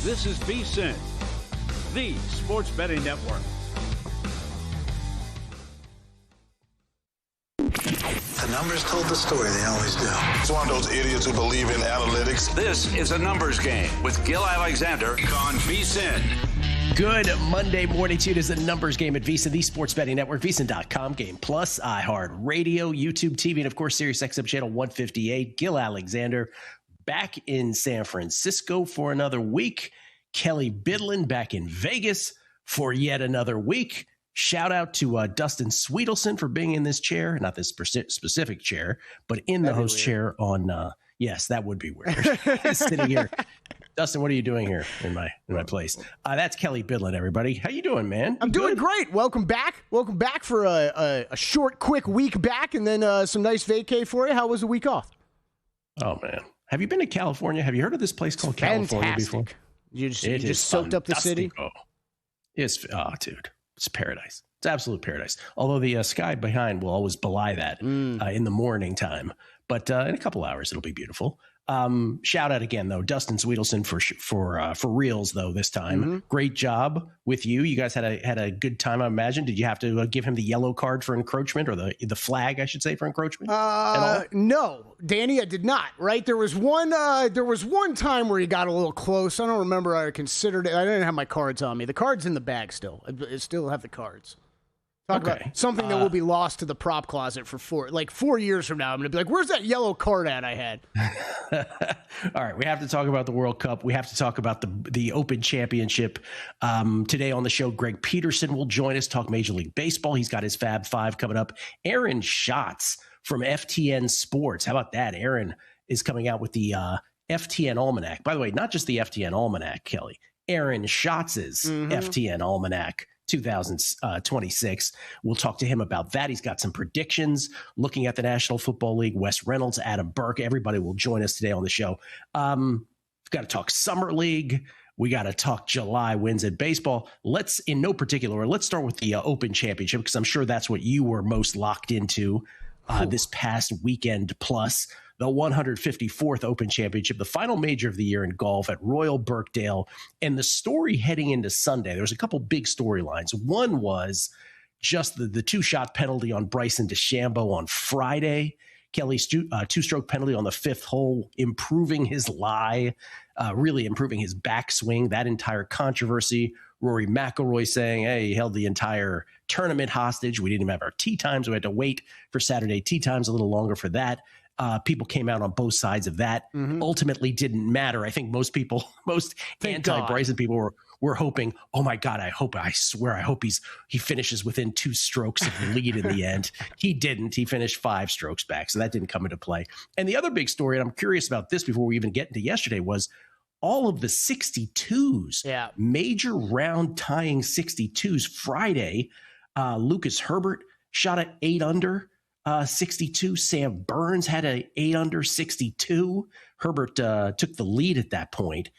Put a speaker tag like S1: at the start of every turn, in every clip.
S1: This is VSiN, the sports betting network.
S2: The numbers told the story, they always do.
S3: It's one of those idiots who believe in analytics.
S1: This is a numbers game with Gil Alexander on VSiN.
S4: Good Monday morning to you. It is a numbers game at VSiN, the sports betting network, VSiN.com, Game Plus, iHeartRadio, YouTube TV, and of course, SiriusXM channel 158. Gil Alexander back in San Francisco for another week. Kelly Bidlin back in Vegas for yet another week. Shout out to Dustin Sweetelson for being in this chair, not this specific chair, but in the host chair on, yes, that would be weird. Sitting here. Dustin, what are you doing here in my place? That's Kelly Bidlin, everybody. How you doing, man?
S5: I'm doing great. Welcome back. Welcome back for a short, quick week back, and then some nice vacay for you. How was the week off?
S4: Oh, man. Have you been to California? Have you heard of this place called California before?
S5: You just soaked up the city?
S4: Oh, dude. It's paradise. It's absolute paradise. Although the sky behind will always belie that in the morning time. But in a couple hours, it'll be beautiful. Shout out again, though, Dustin Sweetelson for reals, though, this time. Mm-hmm. Great job with you. You guys had a good time, I imagine. Did you have to give him the yellow card for encroachment, or the flag, I should say, for encroachment?
S5: No, Danny, I did not. Right? There was one time where he got a little close. I don't remember. I considered it. I didn't have my cards on me. The cards in the bag still. I still have the cards. Talk about something that will be lost to the prop closet for 4 years from now. I'm going to be like, where's that yellow card at I had?
S4: All right. We have to talk about the World Cup. We have to talk about the Open Championship. Today on the show, Greg Peterson will join us, talk Major League Baseball. He's got his Fab Five coming up. Aaron Schatz from FTN Sports. How about that? Aaron is coming out with the FTN Almanac. By the way, not just the FTN Almanac, Kelly. Aaron Schatz's FTN Almanac 2026. We'll talk to him about that. He's got some predictions looking at the National Football League. Wes Reynolds, Adam Burke, everybody will join us today on the show. We've got to talk Summer League. We got to talk July wins in baseball. Let's start with the Open Championship, because I'm sure that's what you were most locked into this past weekend, plus the 154th Open Championship, the final major of the year in golf at Royal Birkdale. And the story heading into Sunday, there was a couple big storylines. One was just the two-shot penalty on Bryson DeChambeau on Friday. Kelly's two-stroke penalty on the fifth hole, improving his lie, really improving his backswing, that entire controversy. Rory McIlroy saying, hey, he held the entire tournament hostage. We didn't even have our tee times. We had to wait for Saturday tee times a little longer for that. People came out on both sides of that. Ultimately didn't matter. I think most anti-Bryson people were hoping, oh my God, I hope he finishes within 2 strokes of the lead in the end. He didn't. He finished 5 strokes back, so that didn't come into play. And the other big story, and I'm curious about this before we even get into yesterday, was all of the 62s, major round tying 62s. Friday, Lucas Herbert shot at 8 under. 62. Sam Burns had a 8 under 62. Herbert took the lead at that point.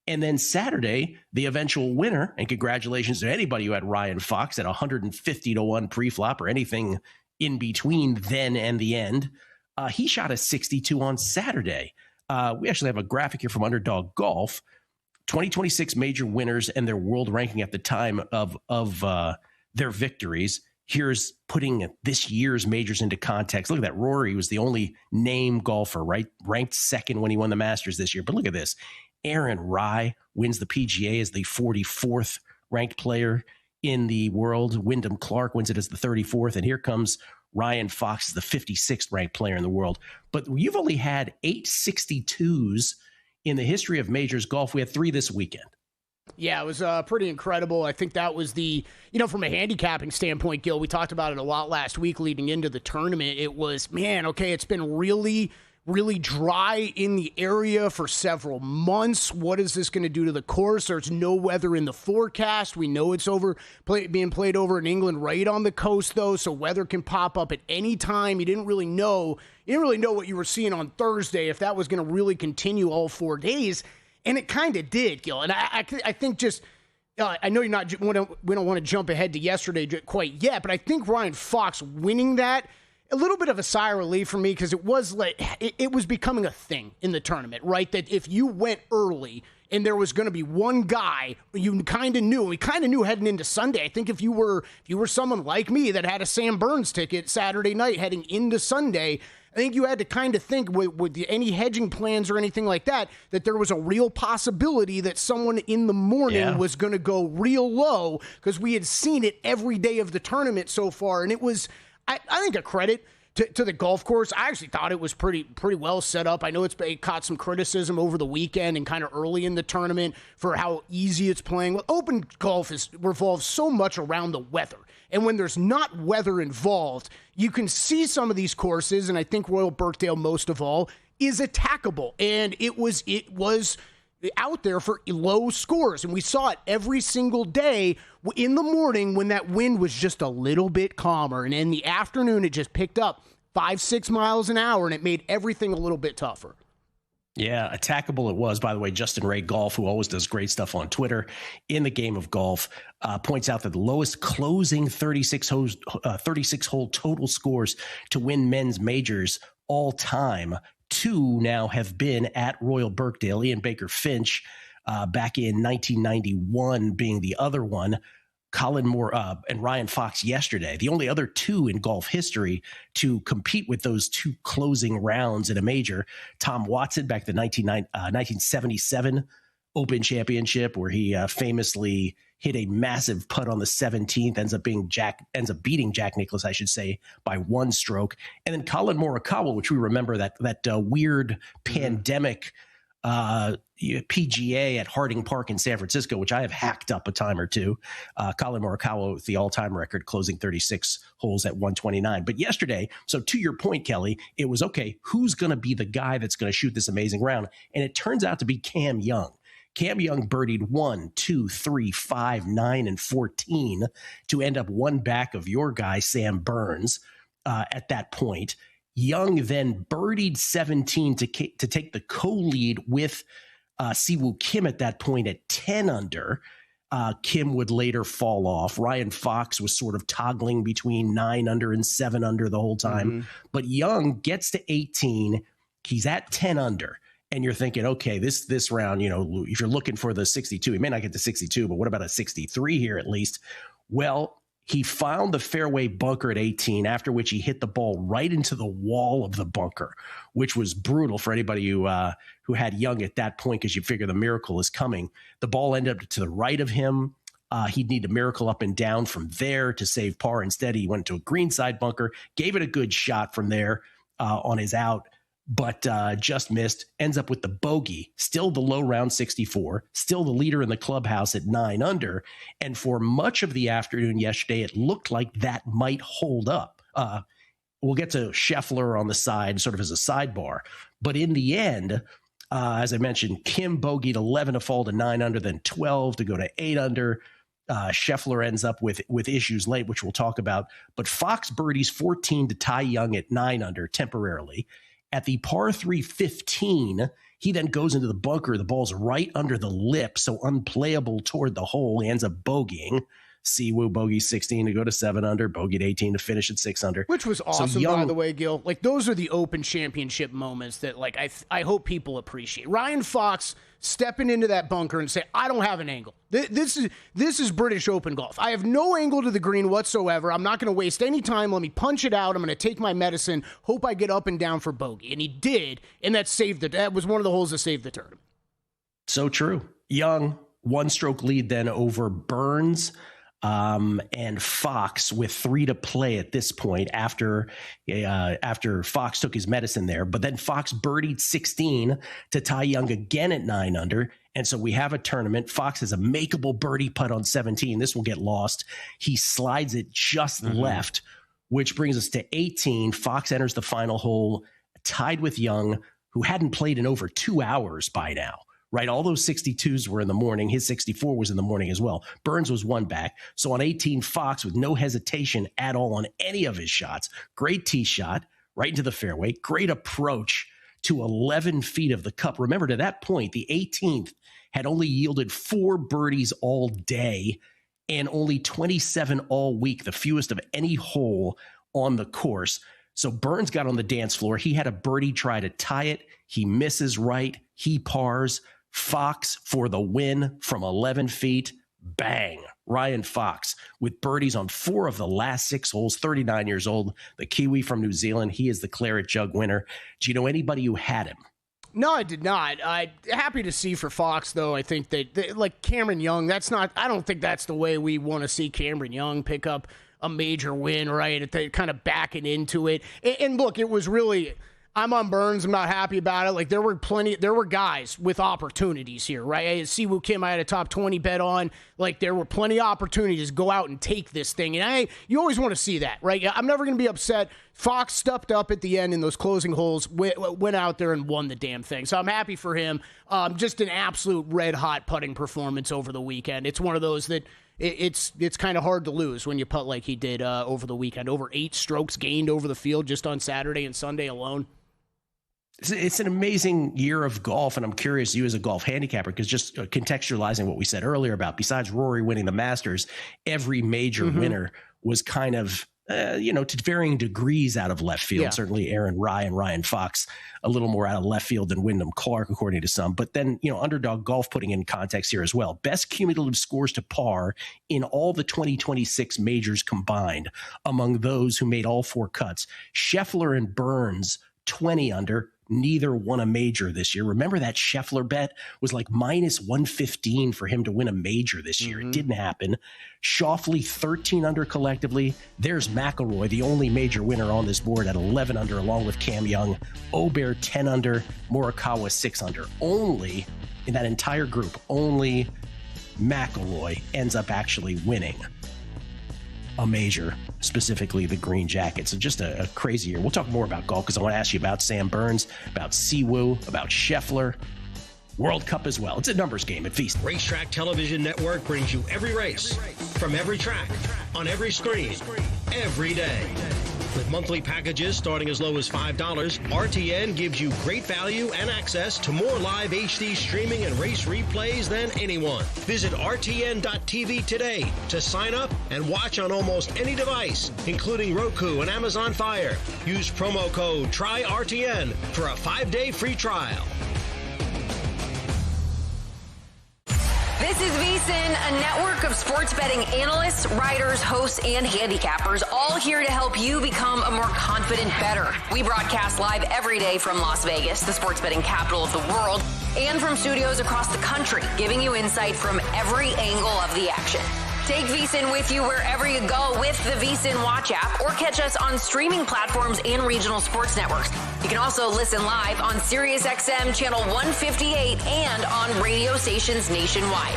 S4: And then Saturday, the eventual winner, and congratulations to anybody who had Ryan Fox at 150-1 pre-flop or anything in between then and the end. He shot a 62 on Saturday. We actually have a graphic here from Underdog Golf. 2026 major winners and their world ranking at the time of their victories. Here's putting this year's majors into context. Look at that. Rory was the only name golfer, right? Ranked second when he won the Masters this year. But look at this. Aaron Rai wins the PGA as the 44th ranked player in the world. Wyndham Clark wins it as the 34th. And here comes Ryan Fox, the 56th ranked player in the world. But you've only had 8 62s in the history of majors golf. We had 3 this weekend.
S5: Yeah, it was pretty incredible. I think that was from a handicapping standpoint, Gil, we talked about it a lot last week leading into the tournament. It was, it's been really, really dry in the area for several months. What is this going to do to the course? There's no weather in the forecast. We know it's being played over in England right on the coast, though, so weather can pop up at any time. You didn't really know what you were seeing on Thursday, if that was going to really continue all 4 days. And it kind of did, Gil. And I think just I know we don't want to jump ahead to yesterday quite yet, but I think Ryan Fox winning that, a little bit of a sigh of relief for me, because it was becoming a thing in the tournament, right? That if you went early and there was going to be one guy you kind of knew. We kind of knew heading into Sunday. I think if you were someone like me that had a Sam Burns ticket Saturday night heading into Sunday, I think you had to kind of think with any hedging plans or anything like that there was a real possibility that someone in the morning was going to go real low, because we had seen it every day of the tournament so far. And it was, I think, a credit to the golf course. I actually thought it was pretty well set up. I know it caught some criticism over the weekend and kind of early in the tournament for how easy it's playing. Well, open golf revolves so much around the weather. And when there's not weather involved, you can see some of these courses, and I think Royal Birkdale most of all, is attackable. And it was out there for low scores. And we saw it every single day in the morning when that wind was just a little bit calmer. And in the afternoon, it just picked up 5-6 miles an hour, and it made everything a little bit tougher.
S4: Yeah, attackable it was. By the way, Justin Ray Golf, who always does great stuff on Twitter in the game of golf, points out that the lowest closing 36-hole total scores to win men's majors all time, 2 now have been at Royal Birkdale. Ian Baker Finch back in 1991 being the other one. Colin Moore and Ryan Fox yesterday, the only other 2 in golf history to compete with those 2 closing rounds in a major. Tom Watson back to the 1977 Open Championship, where he famously hit a massive putt on the 17th, ends up beating Jack Nicklaus, I should say, by 1 stroke. And then Colin Morikawa, which we remember that weird pandemic PGA at Harding Park in San Francisco, which I have hacked up a time or two. Colin Morikawa with the all-time record, closing 36 holes at 129. But yesterday, so to your point, Kelly, it was, okay, who's going to be the guy that's going to shoot this amazing round? And it turns out to be Cam Young. Cam Young birdied 1, 2, 3, 5, 9, and 14 to end up 1 back of your guy, Sam Burns, at that point. Young then birdied 17 to take the co-lead with Siwoo Kim at that point at 10 under. Kim would later fall off. Ryan Fox was sort of toggling between 9 under and 7 under the whole time. But Young gets to 18. He's at 10 under. And you're thinking, okay, this round, if you're looking for the 62, he may not get to 62, but what about a 63 here at least? Well, he found the fairway bunker at 18, after which he hit the ball right into the wall of the bunker, which was brutal for anybody who had Young at that point, because you figure the miracle is coming. The ball ended up to the right of him. He'd need a miracle up and down from there to save par. Instead, he went to a greenside bunker, gave it a good shot from there on his out, but just missed, ends up with the bogey, still the low round 64, still the leader in the clubhouse at 9 under. And for much of the afternoon yesterday, it looked like that might hold up. We'll get to Scheffler on the side, sort of as a sidebar. But in the end, as I mentioned, Kim bogeyed 11 to fall to 9 under, then 12 to go to 8 under. Scheffler ends up with issues late, which we'll talk about. But Fox birdies 14 to tie Young at 9 under temporarily. At the par 3 15, he then goes into the bunker. The ball's right under the lip, so unplayable toward the hole. He ends up bogeying. Siwoo bogey 16 to go to 7 under, bogeyed 18 to finish at 6 under.
S5: Which was awesome, so Young, by the way, Gil. Like, those are the Open Championship moments that, like, I hope people appreciate. Ryan Fox stepping into that bunker and say, I don't have an angle. This is British Open golf. I have no angle to the green whatsoever. I'm not going to waste any time. Let me punch it out. I'm going to take my medicine. Hope I get up and down for bogey. And he did, and that was one of the holes that saved the tournament. So true. Young, 1-stroke lead then over Burns. And Fox with 3 to play at this point after Fox took his medicine there. But then Fox birdied 16 to tie Young again at 9 under. And so we have a tournament. Fox has a makeable birdie putt on 17. This will get lost. He slides it just left, which brings us to 18. Fox enters the final hole tied with Young, who hadn't played in over 2 hours by now. Right, all those 62s were in the morning. His 64 was in the morning as well. Burns was 1 back. So on 18, Fox, with no hesitation at all on any of his shots, great tee shot right into the fairway, great approach to 11 feet of the cup. Remember, to that point, the 18th had only yielded 4 birdies all day and only 27 all week, the fewest of any hole on the course. So Burns got on the dance floor. He had a birdie try to tie it. He misses right. He pars.
S4: Fox for the win from 11 feet. Bang. Ryan Fox with birdies on 4 of the last 6 holes, 39 years old, the Kiwi from New Zealand. He is the Claret Jug winner. Do you know anybody who had him?
S5: No, I did not. I'm happy to see for Fox, though. I think that like Cameron Young, I don't think that's the way we want to see Cameron Young pick up a major win, right? They're kind of backing into it. And look, it was really, I'm on Burns. I'm not happy about it. Like there were guys with opportunities here, right? Siwoo Kim, I had a top 20 bet on. Like there were plenty of opportunities to go out and take this thing. And you always want to see that, right? I'm never going to be upset. Fox stepped up at the end in those closing holes, went out there and won the damn thing. So I'm happy for him. Just an absolute red hot putting performance over the weekend. It's one of those that it's kind of hard to lose when you putt like he did over the weekend. Over 8 strokes gained over the field just on Saturday and Sunday alone.
S4: It's an amazing year of golf, and I'm curious, you as a golf handicapper, because just contextualizing what we said earlier about besides Rory winning the Masters, every major winner was kind of, to varying degrees out of left field. Yeah. Certainly Aaron Rai and Ryan Fox a little more out of left field than Wyndham Clark, according to some. But then, Underdog Golf putting in context here as well. Best cumulative scores to par in all the 2026 majors combined among those who made all 4 cuts. Scheffler and Burns, 20 under. Neither won a major this year. Remember that Scheffler bet was like minus 115 for him to win a major this year. It didn't happen. Schauffele 13 under collectively. There's McIlroy, the only major winner on this board at 11 under, along with Cam Young. Obear 10 under. Morikawa 6 under. Only in that entire group, only McIlroy ends up actually winning a major, specifically the green jacket. So just a crazy year. We'll talk more about golf because I want to ask you about Sam Burns, about Siwoo, about Scheffler, World Cup as well. It's a numbers game at VSiN.
S6: Racetrack Television Network brings you every race, from every track, on every screen, every day. With monthly packages starting as low as $5, RTN gives you great value and access to more live HD streaming and race replays than anyone. Visit RTN.tv today to sign up and watch on almost any device, including Roku and Amazon Fire. Use promo code TRYRTN for a 5-day free trial.
S7: This is VSiN, a network of sports betting analysts, writers, hosts, and handicappers, all here to help you become a more confident bettor. We broadcast live every day from Las Vegas, the sports betting capital of the world, and from studios across the country, giving you insight from every angle of the action. Take VSiN with you wherever you go with the VSiN Watch app, or catch us on streaming platforms and regional sports networks. You can also listen live on SiriusXM channel 158 and on radio stations nationwide.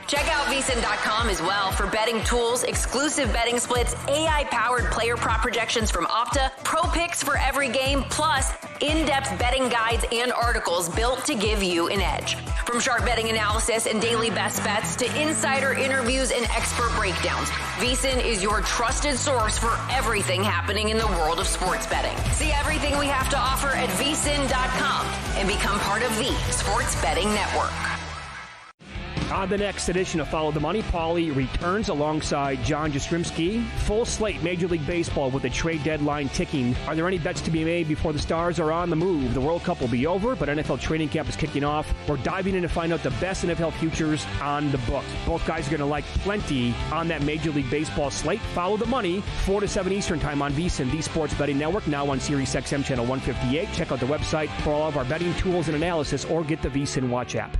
S7: Check out VSiN.com as well for betting tools, exclusive betting splits, AI-powered player prop projections from Opta, pro picks for every game, plus in-depth betting guides and articles built to give you an edge. From sharp betting analysis and daily best bets to insider interviews and expert breakdowns, VSiN is your trusted source for everything happening in the world of sports betting. See everything we have to offer at VSiN.com and become part of the Sports Betting Network.
S8: On the next edition of Follow the Money, Paulie returns alongside John Jastrzemski. Full slate Major League Baseball with the trade deadline ticking. Are there any bets to be made before the Stars are on the move? The World Cup will be over, but NFL training camp is kicking off. We're diving in to find out the best NFL futures on the books. Both guys are going to like plenty on that Major League Baseball slate. Follow the Money, 4 to 7 Eastern time on VSiN, the Sports Betting Network, now on SiriusXM channel 158. Check out the website for all of our betting tools and analysis, or get the VSiN Watch app.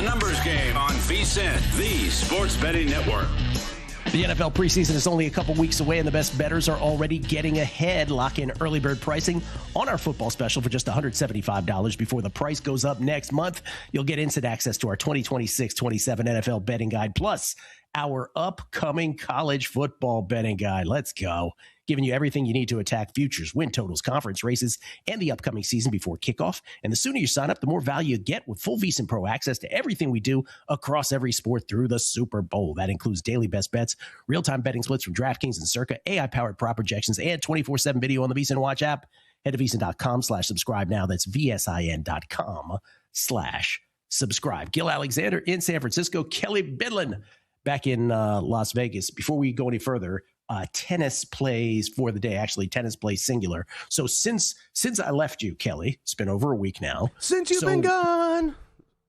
S1: Numbers Game on VSiN, the Sports Betting Network.
S4: The NFL preseason is only a couple weeks away, and the best bettors are already getting ahead. Lock in early bird pricing on our football special for just $175 before the price goes up next month. You'll get instant access to our 2026-27 NFL betting guide, plus our upcoming college football betting guide. Let's go. Giving you everything you need to attack futures, win totals, conference races, and the upcoming season before kickoff. And the sooner you sign up, the more value you get with full VSiN Pro access to everything we do across every sport through the Super Bowl. That includes daily best bets, real-time betting splits from DraftKings and Circa, AI-powered prop projections, and 24/7 video on the VSiN Watch app. Head to VSiN.com/subscribe now. That's VSIN.com/subscribe. Gil Alexander in San Francisco. Kelly Bidlin back in Las Vegas. Before we go any further, tennis plays for the day. Actually, tennis plays singular. So since I left you, Kelly, it's been over a week now.
S5: Since you've been gone.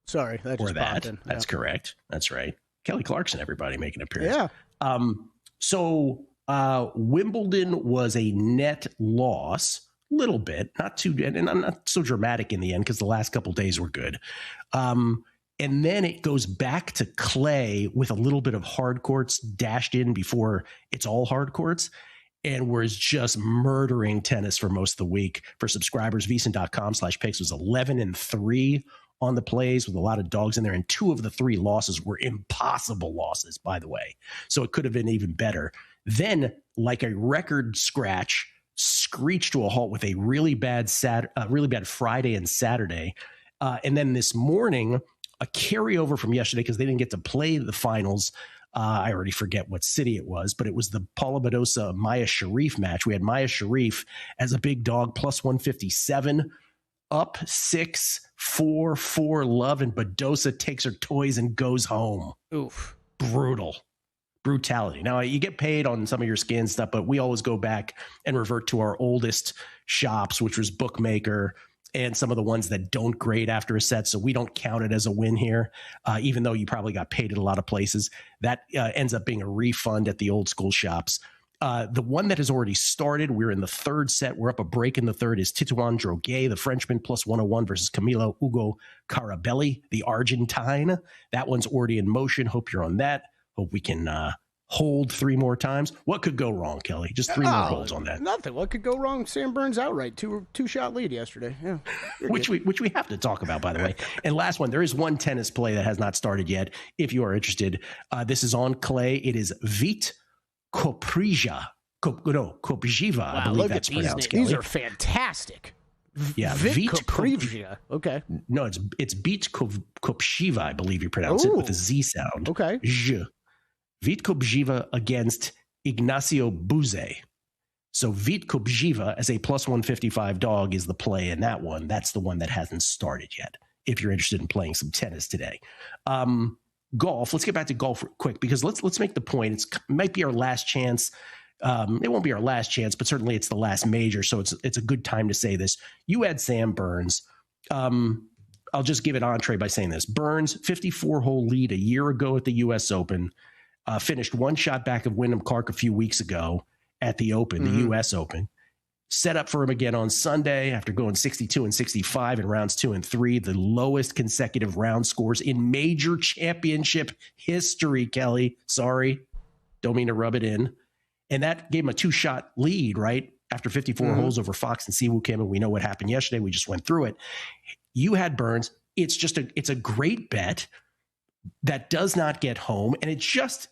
S5: Sorry, that just popped in.
S4: That's correct. That's right. Kelly Clarkson, everybody making an appearance.
S5: Yeah.
S4: Wimbledon was a net loss, little bit, not too, and not so dramatic in the end because the last couple days were good. And then it goes back to clay with a little bit of hard courts dashed in before it's all hard courts, and was just murdering tennis for most of the week. For subscribers, VSiN.com/picks was 11-3 on the plays with a lot of dogs in there, and 2 of the 3 losses were impossible losses, by the way. So it could have been even better. Then, like a record scratch, screeched to a halt with a really bad Friday and Saturday. And then this morning, a carryover from yesterday because they didn't get to play the finals. I already forget what city it was, but it was the Paula Badosa Maya Sharif match. We had Maya Sharif as a big dog, plus 157, up 6-4 love, and Badosa takes her toys and goes home.
S5: Oof.
S4: Brutality. Now, you get paid on some of your skin stuff, but we always go back and revert to our oldest shops, which was Bookmaker, and some of the ones that don't grade after a set. So we don't count it as a win here, even though you probably got paid at a lot of places. That ends up being a refund at the old school shops. The one that has already started, we're in the third set. We're up a break in the third, is Titouan Droguet, the Frenchman, plus 101 versus Camilo Ugo Carabelli, the Argentine. That one's already in motion. Hope you're on that. Hope we can hold 3 more times. What could go wrong, Kelly? Just 3 more holds on that.
S5: Nothing. What could go wrong? Sam Burns outright. Two-shot lead yesterday. Yeah.
S4: which we have to talk about, by the way. And last one, there is one tennis play that has not started yet. If you are interested, this is on clay. It is Vít Kopřiva. Kopřiva.
S5: Wow,
S4: I believe that's pronounced.
S5: These are fantastic.
S4: Yeah,
S5: Vít Kopřiva. Okay.
S4: No, it's Vít Kopřiva. I believe you pronounce it with a Z sound.
S5: Okay.
S4: Vít Kopřiva against Ignacio Buzet. So Vít Kopřiva as a plus 155 dog is the play in that one. That's the one that hasn't started yet, if you're interested in playing some tennis today. Golf. Let's get back to golf quick because let's make the point. It might be our last chance. It won't be our last chance, but certainly it's the last major. So it's a good time to say this. You had Sam Burns. I'll just give it entree by saying this. Burns, 54-hole lead a year ago at the U.S. Open. Finished 1 shot back of Wyndham Clark a few weeks ago at the Open, the U.S. Open. Set up for him again on Sunday after going 62 and 65 in rounds 2 and 3, the lowest consecutive round scores in major championship history, Kelly. Sorry, don't mean to rub it in. And that gave him a 2-shot lead, right? After 54 holes over Fox and Siwoo Kim, and we know what happened yesterday. We just went through it. You had Burns. It's a great bet that does not get home, and it's just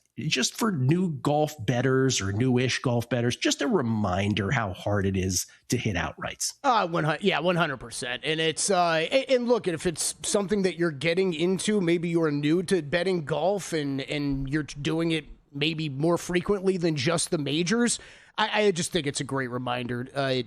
S4: for new golf bettors or newish golf bettors, just a reminder how hard it is to hit outrights.
S5: 100%. And it's and look, if it's something that you're getting into, maybe you're new to betting golf and you're doing it maybe more frequently than just the majors. I just think it's a great reminder,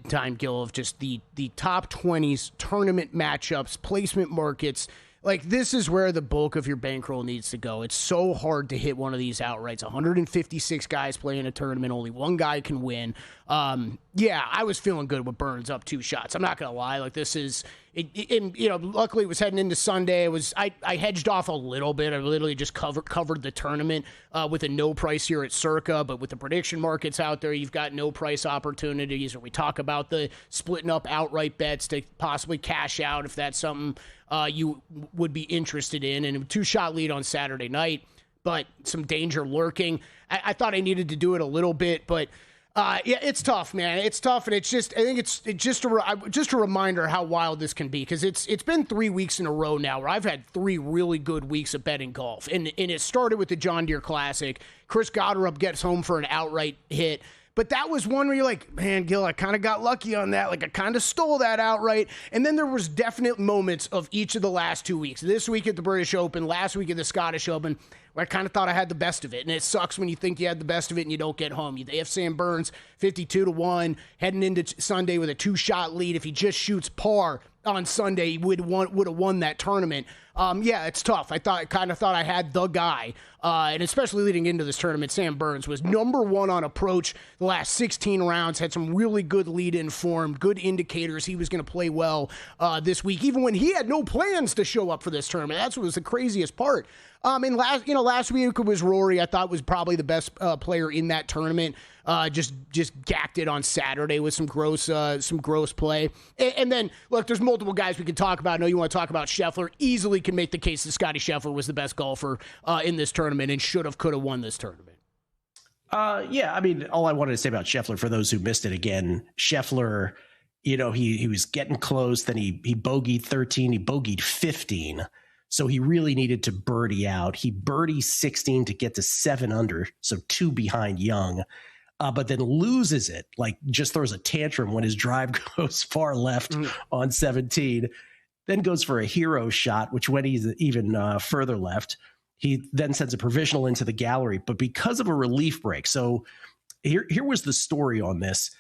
S5: time, Gil, of just the top 20s, tournament matchups, placement markets. Like, this is where the bulk of your bankroll needs to go. It's so hard to hit one of these outrights. 156 guys playing a tournament. Only one guy can win. I was feeling good with Burns up 2 shots. I'm not going to lie. Like, this is... luckily it was heading into Sunday. I hedged off a little bit. I literally just covered the tournament with a no price here at Circa, but with the prediction markets out there, you've got no price opportunities, or we talk about the splitting up outright bets to possibly cash out if that's something you would be interested in. And a 2-shot lead on Saturday night, but some danger lurking. I thought I needed to do it a little bit, but yeah, it's tough, man. It's tough, and I think it's just a reminder how wild this can be, because it's been 3 weeks in a row now where I've had 3 really good weeks of betting golf, and it started with the John Deere Classic. Chris Goddard gets home for an outright hit. But that was one where you're like, man, Gil, I kind of got lucky on that. Like, I kind of stole that outright. And then there was definite moments of each of the last 2 weeks. This week at the British Open, last week at the Scottish Open, where I kind of thought I had the best of it. And it sucks when you think you had the best of it and you don't get home. They have Sam Burns 52-1, heading into Sunday with a 2-shot lead. If he just shoots par on Sunday, he would have won that tournament. Yeah, it's tough. I kind of thought I had the guy, and especially leading into this tournament, Sam Burns was number 1 on approach the last 16 rounds, had some really good lead-in form, good indicators he was going to play well this week, even when he had no plans to show up for this tournament. That's what was the craziest part. And last week it was Rory. I thought was probably the best player in that tournament. Just gacked it on Saturday with some gross play. And then look, there's multiple guys we can talk about. I know you want to talk about Scheffler. Easily can make the case that Scotty Scheffler was the best golfer in this tournament and could have won this tournament.
S4: Yeah, I mean, all I wanted to say about Scheffler, for those who missed it again, Scheffler, he was getting close. Then he bogeyed 13. He bogeyed 15. So he really needed to birdie out. He birdied 16 to get to 7 under, so 2 behind Young, but then loses it, like just throws a tantrum when his drive goes far left on 17, then goes for a hero shot, which when he's even further left, he then sends a provisional into the gallery, but because of a relief break. So here was the story on this.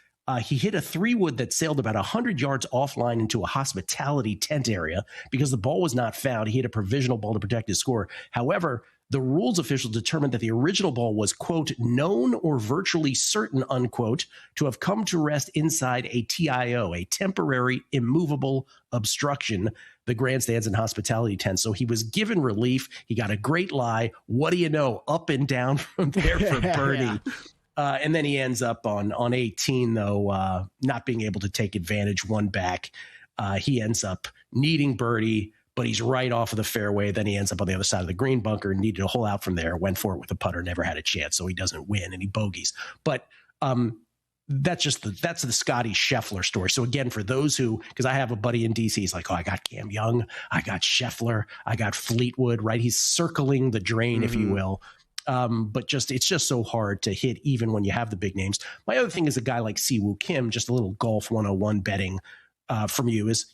S4: He hit a 3-wood that sailed about 100 yards offline into a hospitality tent area because the ball was not found. He hit a provisional ball to protect his score. However, the rules official determined that the original ball was, quote, known or virtually certain, unquote, to have come to rest inside a TIO, a temporary immovable obstruction, the grandstands and hospitality tent. So he was given relief. He got a great lie. What do you know? Up and down from there for birdie. Yeah. And then he ends up on 18, though, not being able to take advantage, one back. He ends up needing birdie, but he's right off of the fairway. Then he ends up on the other side of the green bunker, needed a hole out from there, went for it with a putter, never had a chance. So he doesn't win and he bogeys. But that's the Scotty Scheffler story. So again, for those who, because I have a buddy in DC, he's like, oh, I got Cam Young, I got Scheffler, I got Fleetwood, right? He's circling the drain, if you will. But it's just so hard to hit even when you have the big names. My other thing is a guy like Siwoo Kim, just a little golf 101 betting from you is,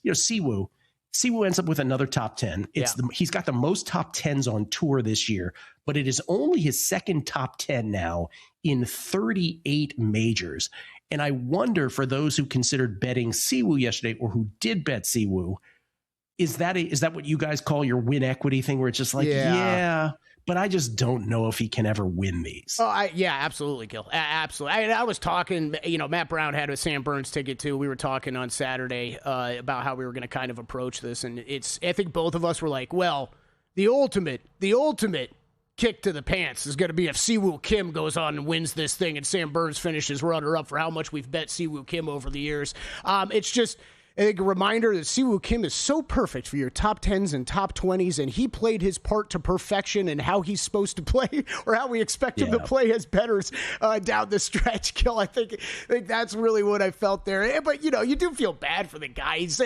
S4: Siwoo ends up with another top 10. He's got the most top 10s on tour this year, but it is only his second top 10 now in 38 majors. And I wonder, for those who considered betting Siwoo yesterday or who did bet Siwoo, is that what you guys call your win equity thing, where it's just like, yeah, but I just don't know if he can ever win these. Oh,
S5: yeah, absolutely, Gil. Absolutely. I was talking, Matt Brown had a Sam Burns ticket too. We were talking on Saturday about how we were going to kind of approach this. And I think both of us were like, well, the ultimate kick to the pants is going to be if Siwoo Kim goes on and wins this thing and Sam Burns finishes runner-up for how much we've bet Siwoo Kim over the years. It's just, I think, a reminder that Siwoo Kim is so perfect for your top 10s and top 20s, and he played his part to perfection in how he's supposed to play, or how we expect him to play as bettors down the stretch. Gil, I think that's really what I felt there. But, you do feel bad for the guy. He's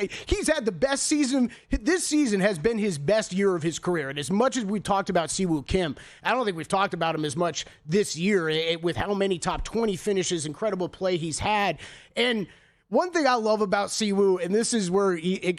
S5: had the best season. This season has been his best year of his career. And as much as we talked about Siwoo Kim, I don't think we've talked about him as much this year with how many top 20 finishes, incredible play he's had. And one thing I love about Siwoo, and this is where it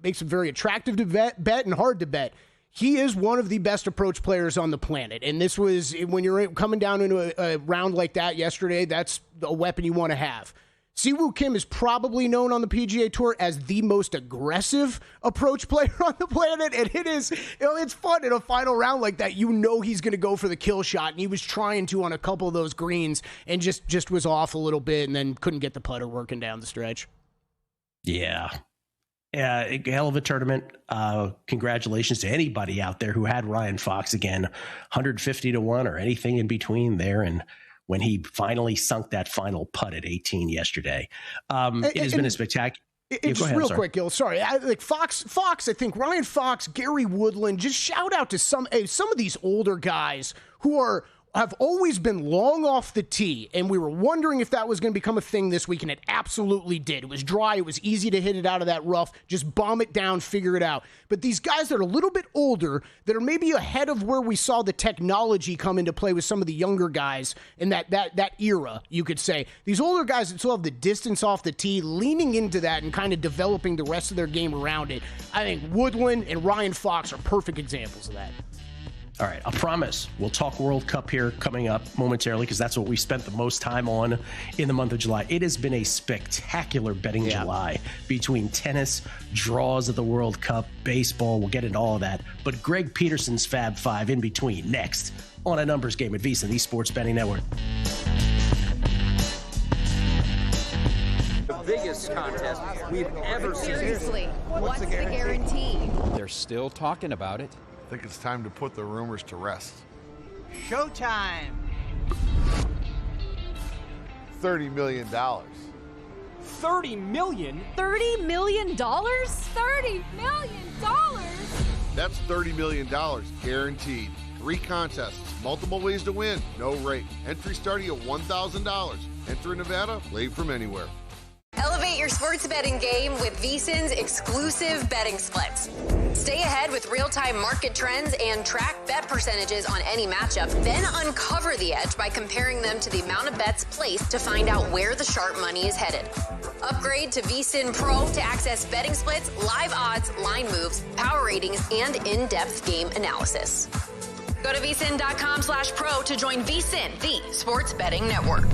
S5: makes him very attractive to bet and hard to bet. He is one of the best approach players on the planet. And this was, when you're coming down into a round like that yesterday, that's a weapon you want to have. Siwoo Kim is probably known on the PGA Tour as the most aggressive approach player on the planet, and it is, it's fun in a final round like that. He's going to go for the kill shot, and he was trying to on a couple of those greens, and just was off a little bit, and then couldn't get the putter working down the stretch.
S4: Yeah, hell of a tournament. Congratulations to anybody out there who had Ryan Fox again, 150-1 or anything in between there, and when he finally sunk that final putt at 18 yesterday. It has been a spectacular.
S5: Just real quick, Gil. Sorry, Fox. I think Ryan Fox, Gary Woodland. Just shout out to some of these older guys who have always been long off the tee, and we were wondering if that was going to become a thing this week, and it absolutely did. It was dry. It was easy to hit it out of that rough. Just bomb it down, figure it out. But these guys that are a little bit older, that are maybe ahead of where we saw the technology come into play with some of the younger guys in that era, you could say. These older guys that still have the distance off the tee, leaning into that and kind of developing the rest of their game around it. I think Woodland and Ryan Fox are perfect examples of that.
S4: All right, I promise we'll talk World Cup here coming up momentarily because that's what we spent the most time on in the month of July. It has been a spectacular betting July between tennis, draws of the World Cup, baseball. We'll get into all of that. But Greg Peterson's Fab Five in between next on A Numbers Game at VSiN, the Sports Betting Network.
S9: The biggest contest we've ever seen.
S10: Seriously, what's the guarantee?
S11: They're still talking about it.
S12: I think it's time to put the rumors to rest.
S13: Showtime.
S12: $30 million.
S13: $30 million?
S10: $30 million? $30 million?
S12: That's $30 million guaranteed. 3 contests, multiple ways to win, no rate. Entry starting at $1,000. Enter in Nevada, played from anywhere.
S7: Elevate your sports betting game with VSiN's exclusive betting splits. Stay ahead with real-time market trends and track bet percentages on any matchup. Then uncover the edge by comparing them to the amount of bets placed to find out where the sharp money is headed. Upgrade to VSiN Pro to access betting splits, live odds, line moves, power ratings, and in-depth game analysis. Go to vsin.com/pro to join VSiN, the sports betting network.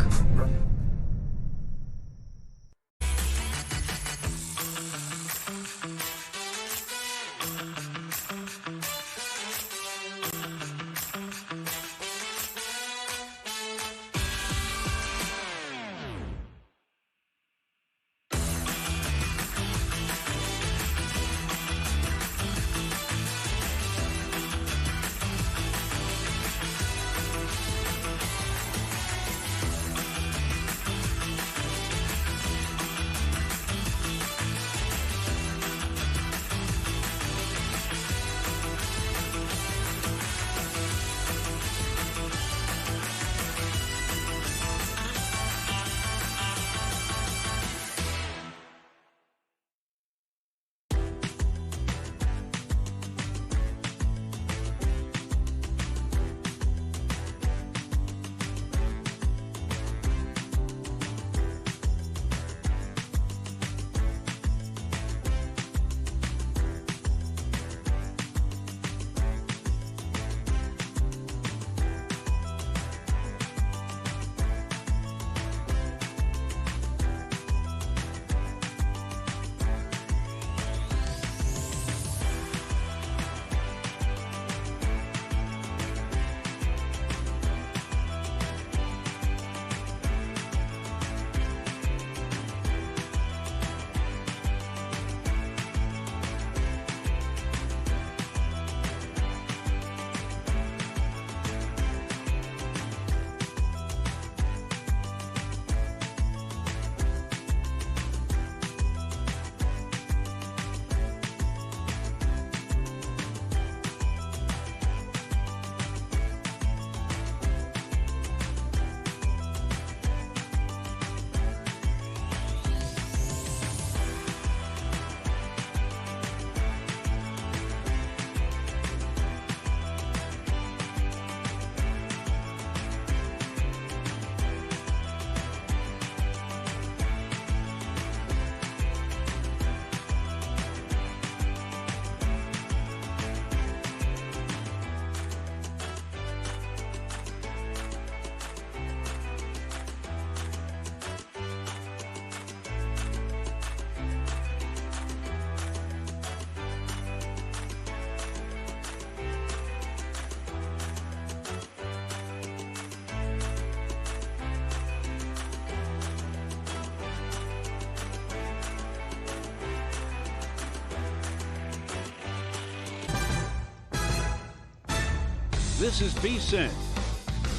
S1: This is VSiN,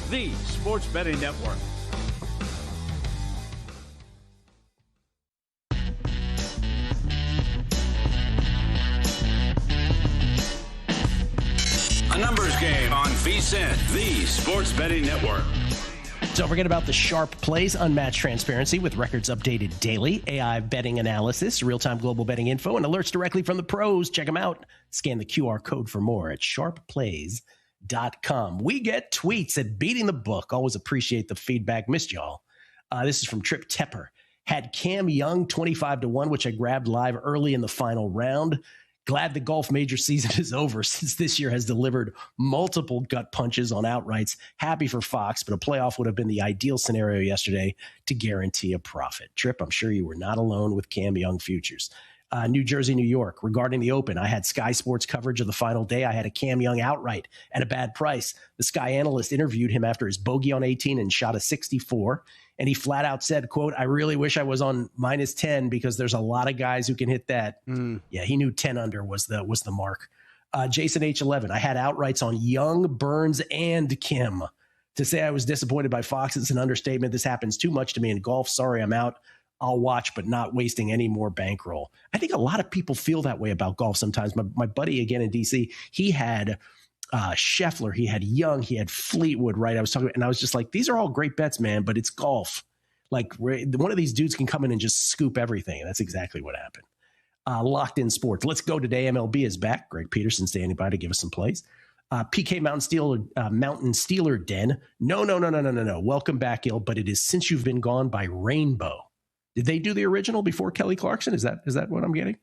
S1: the sports betting network. The Numbers Game on VSiN, the Sports Betting Network.
S4: Don't forget about the Sharp Plays, unmatched transparency with records updated daily, AI betting analysis, real-time global betting info, and alerts directly from the pros. Check them out. Scan the QR code for more at sharpplays.com. We get tweets at Beating the Book. Always appreciate the feedback. Missed y'all. This is from Trip Tepper. Had Cam Young 25-1, which I grabbed live early in the final round. Glad the golf major season is over since this year has delivered multiple gut punches on outrights. Happy for Fox, but a playoff would have been the ideal scenario yesterday to guarantee a profit. Trip, I'm sure you were not alone with Cam Young futures. New Jersey, New York, regarding the Open, I had Sky Sports coverage of the final day. I had a Cam Young outright at a bad price. The Sky analyst interviewed him after his bogey on 18 and shot a 64. And he flat out said, quote, I really wish I was on minus 10 because there's a lot of guys who can hit that. Yeah, he knew 10 under was the mark. Jason H11, I had outrights on Young, Burns, and Kim. To say I was disappointed by Fox is an understatement. This happens too much to me in golf. Sorry, I'm out. I'll watch, but not wasting any more bankroll. I think a lot of people feel that way about golf sometimes. My buddy, again, in D.C., he had Scheffler, he had Young, he had Fleetwood, right? I was talking, and I was just like, these are all great bets, man, but it's golf. Like, one of these dudes can come in and just scoop everything. And that's exactly what happened. Locked in sports. Let's go today. MLB is back. Greg Peterson standing by to give us some plays. PK Mountain Steeler Den. No. Welcome back, Il, but it is Since You've Been Gone by Rainbow. Did they do the original before Kelly Clarkson? Is that what I'm getting?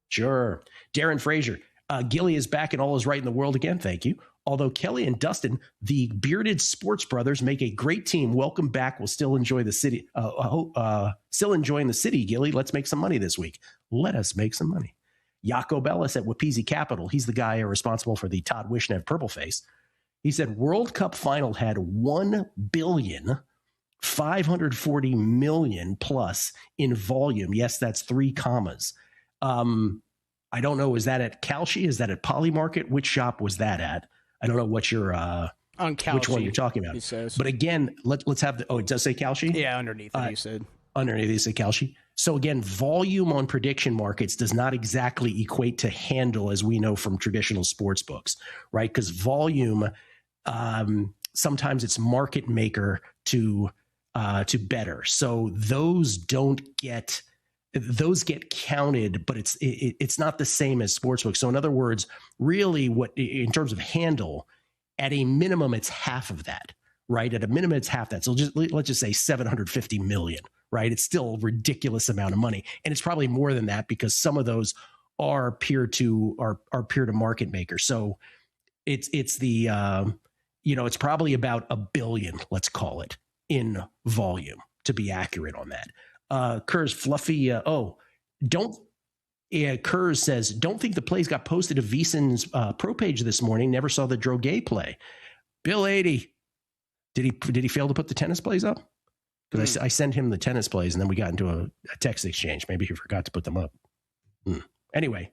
S4: Sure. Darren Frazier. Gilly is back and all is right in the world again. Thank you. Although Kelly and Dustin, the bearded sports brothers, make a great team. Welcome back. We'll still enjoy the city. Still enjoying the city, Gilly. Let's make some money this week. Let us make some money. Jaco Bellis at Wapisi Capital. He's the guy responsible for the Todd Wishnev purple face. He said World Cup final had 1,540,000,000 plus in volume. Yes, that's 3 commas. I don't know. Is that at Kalshi? Is that at Polymarket? Which shop was that at? I don't know what your on Kalshi, which one you're talking about. He says. But again, let's have the. Oh, it does say Kalshi.
S5: Yeah, underneath it, he said.
S4: Underneath it, say Kalshi. So again, volume on prediction markets does not exactly equate to handle, as we know from traditional sports books, right? Because volume, sometimes it's market maker to better. So those get counted, but it's not the same as sportsbook. So in other words, really what in terms of handle, at a minimum, it's half of that, right? At a minimum, it's half that. So let's just say 750 million, right? It's still a ridiculous amount of money. And it's probably more than that because some of those are peer to market makers. So it's the, it's probably about $1 billion, let's call it, in volume to be accurate on that. Kurz fluffy. Kurz says, don't think the plays got posted to VSiN's pro page this morning. Never saw the Droguet play. Bill 80. Did he fail to put the tennis plays up? Because I sent him the tennis plays and then we got into a text exchange. Maybe he forgot to put them up. Anyway,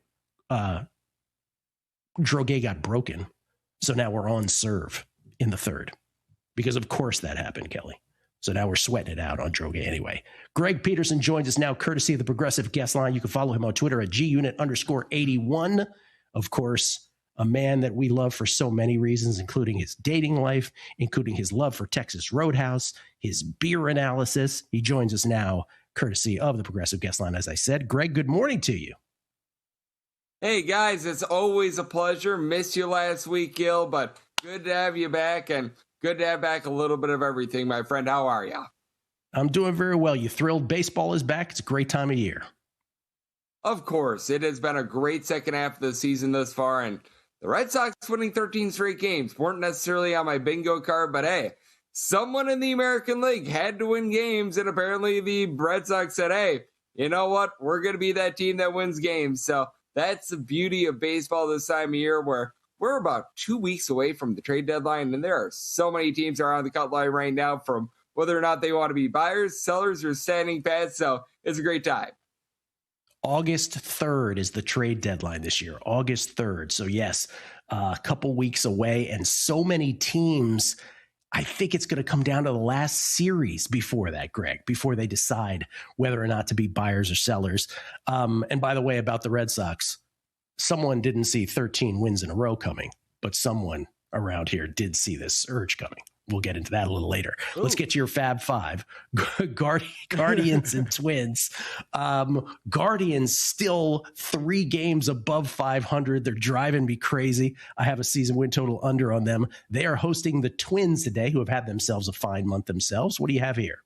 S4: Droguet got broken. So now we're on serve in the third because of course that happened, Kelly. So now we're sweating it out on Droguet anyway. Greg Peterson joins us now, courtesy of the Progressive Guest Line. You can follow him on Twitter at gunit_81. Of course, a man that we love for so many reasons, including his dating life, including his love for Texas Roadhouse, his beer analysis. He joins us now, courtesy of the Progressive Guest Line, as I said. Greg, good morning to you.
S14: Hey, guys, it's always a pleasure. Missed you last week, Gil, but good to have you back, and good to have back a little bit of everything, my friend. How are you?
S4: I'm doing very well. You thrilled baseball is back? It's a great time of year.
S14: Of course. It has been a great second half of the season thus far, and the Red Sox winning 13 straight games weren't necessarily on my bingo card, but hey, someone in the American League had to win games, and apparently the Red Sox said, hey, you know what? We're going to be that team that wins games. So that's the beauty of baseball this time of year, where we're about 2 weeks away from the trade deadline, and there are so many teams that are on the cut line right now from whether or not they want to be buyers, sellers, or standing pat. So it's a great time.
S4: August 3rd is the trade deadline this year, August 3rd. So yes, a couple weeks away, and so many teams. I think it's going to come down to the last series before that, Greg, before they decide whether or not to be buyers or sellers. And by the way, about the Red Sox, someone didn't see 13 wins in a row coming. but someone around here did see this surge coming. We'll get into that a little later. Ooh. Let's get to your Fab Five. Guardians and Twins. Guardians still 3 games above 500. They're driving me crazy. I have a season win total under on them. They are hosting the Twins today, who have had themselves a fine month themselves. What do you have here?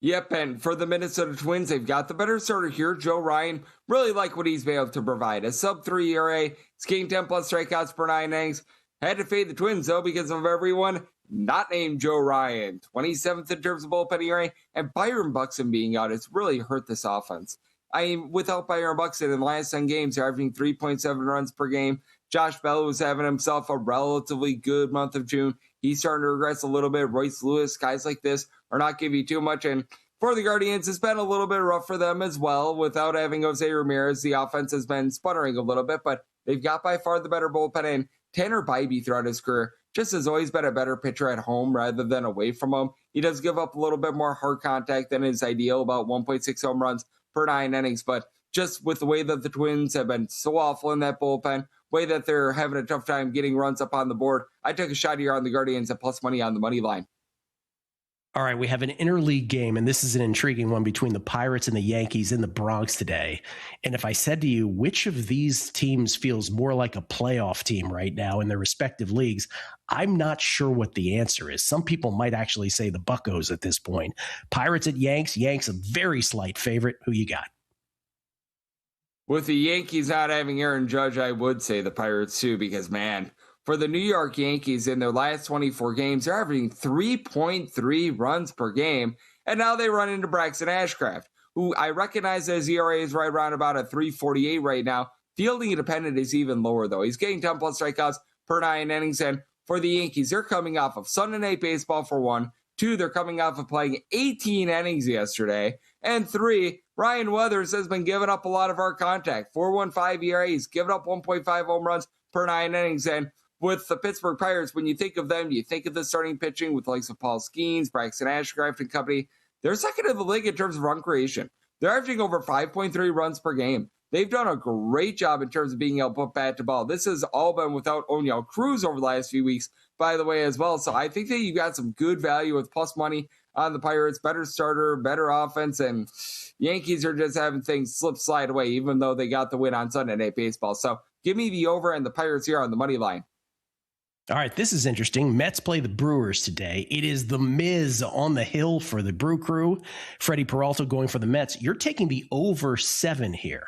S14: Yep, and for the Minnesota Twins, they've got the better starter here. Joe Ryan, really like what he's been able to provide. A sub-3 ERA, he's getting 10+ strikeouts per 9 innings. Had to fade the Twins, though, because of everyone not named Joe Ryan. 27th in terms of bullpen ERA, and Byron Buxton being out, it's really hurt this offense. I mean, without Byron Buxton in the last 10 games, they're averaging 3.7 runs per game. Josh Bell was having himself a relatively good month of June. He's starting to regress a little bit. Royce Lewis, guys like this are not giving you too much. And for the Guardians, it's been a little bit rough for them as well. Without having Jose Ramirez, the offense has been sputtering a little bit, but they've got by far the better bullpen. And Tanner Bybee throughout his career just has always been a better pitcher at home rather than away from home. He does give up a little bit more hard contact than is ideal, about 1.6 home runs per 9 innings. But just with the way that the Twins have been so awful in that bullpen, way that they're having a tough time getting runs up on the board, I took a shot here on the Guardians at plus money on the money line.
S4: All right, we have an interleague game, and this is an intriguing one between the Pirates and the Yankees in the Bronx today. And if I said to you, which of these teams feels more like a playoff team right now in their respective leagues, I'm not sure what the answer is. Some people might actually say the Buccos at this point. Pirates at Yanks. Yanks a very slight favorite. Who you got?
S14: With the Yankees not having Aaron Judge, I would say the Pirates too, because, man, for the New York Yankees in their last 24 games, they're averaging 3.3 runs per game. And now they run into Braxton Ashcraft, who I recognize his ERA is right around about a 3.48 right now. Fielding independent is even lower, though. He's getting 10+ strikeouts per 9 innings. And for the Yankees, they're coming off of Sunday Night Baseball for 1. 2, they're coming off of playing 18 innings yesterday. And 3, Ryan Weathers has been giving up a lot of hard contact. 4.15 ERA. He's given up 1.5 home runs per 9 innings. And with the Pittsburgh Pirates, when you think of them, you think of the starting pitching with the likes of Paul Skeens, Braxton Ashcraft and company. They're second in the league in terms of run creation. They're averaging over 5.3 runs per game. They've done a great job in terms of being able to put bat to ball. This has all been without Oneil Cruz over the last few weeks, by the way, as well. So I think that you got some good value with plus money on the Pirates. Better starter, better offense, and Yankees are just having things slide away, even though they got the win on Sunday Night Baseball. So give me the over and the Pirates here on the money line.
S4: All right, this is interesting. Mets play the Brewers today. It is the Miz on the hill for the Brew Crew. Freddie Peralta going for the Mets. You're taking the over 7 here.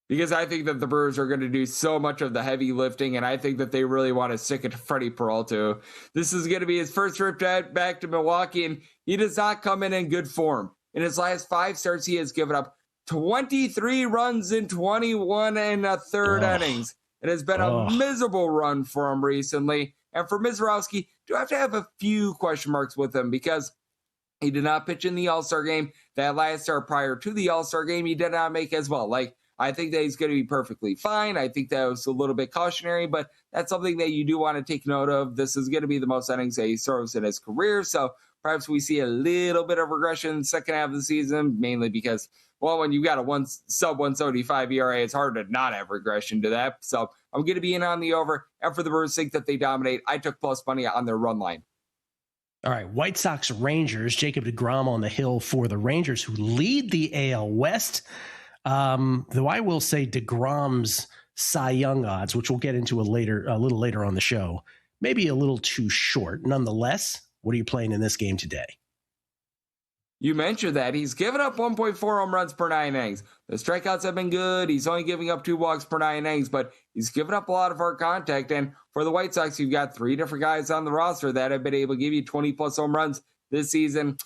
S14: Because I think that the Brewers are going to do so much of the heavy lifting, and I think that they really want to stick it to Freddie Peralta. This is going to be his first trip back to Milwaukee, and he does not come in good form. In his last 5 starts, he has given up 23 runs in 21 1/3 innings. It has been a miserable run for him recently. And for Mizorowski, do have to have a few question marks with him because he did not pitch in the All-Star game. That last start prior to the All-Star game, he did not make as well. I think that he's going to be perfectly fine. I think that was a little bit cautionary, but that's something that you do want to take note of. This is going to be the most innings that he serves in his career. So perhaps we see a little bit of regression in the second half of the season, mainly because, well, when you got a sub 175 ERA, it's hard to not have regression to that. So I'm going to be in on the over. And for the Brewers, think that they dominate. I took plus money on their run line.
S4: All right, White Sox Rangers. Jacob deGrom on the hill for the Rangers, who lead the AL West. Though I will say deGrom's Cy Young odds, which we'll get into a little later on the show, maybe a little too short. Nonetheless, what are you playing in this game today?
S14: You mentioned that he's given up 1.4 home runs per 9 innings. The strikeouts have been good. He's only giving up 2 walks per 9 innings, but he's given up a lot of hard contact. And for the White Sox, you've got 3 different guys on the roster that have been able to give you 20+ home runs this season.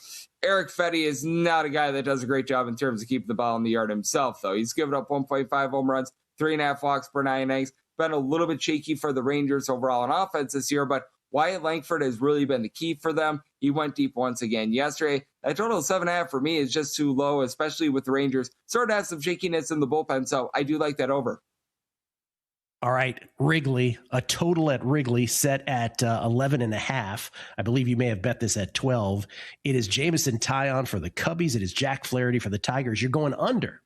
S14: Eric Fetty is not a guy that does a great job in terms of keeping the ball in the yard himself, though. He's given up 1.5 home runs, 3.5 walks per 9 innings. Been a little bit shaky for the Rangers overall in offense this year, but Wyatt Langford has really been the key for them. He went deep once again yesterday. That total of 7.5 for me is just too low, especially with the Rangers. Sort of has some shakiness in the bullpen, so I do like that over.
S4: All right, Wrigley, a total at Wrigley set at 11.5. I believe you may have bet this at 12. It is Jameson Taillon for the Cubbies. It is Jack Flaherty for the Tigers. You're going under.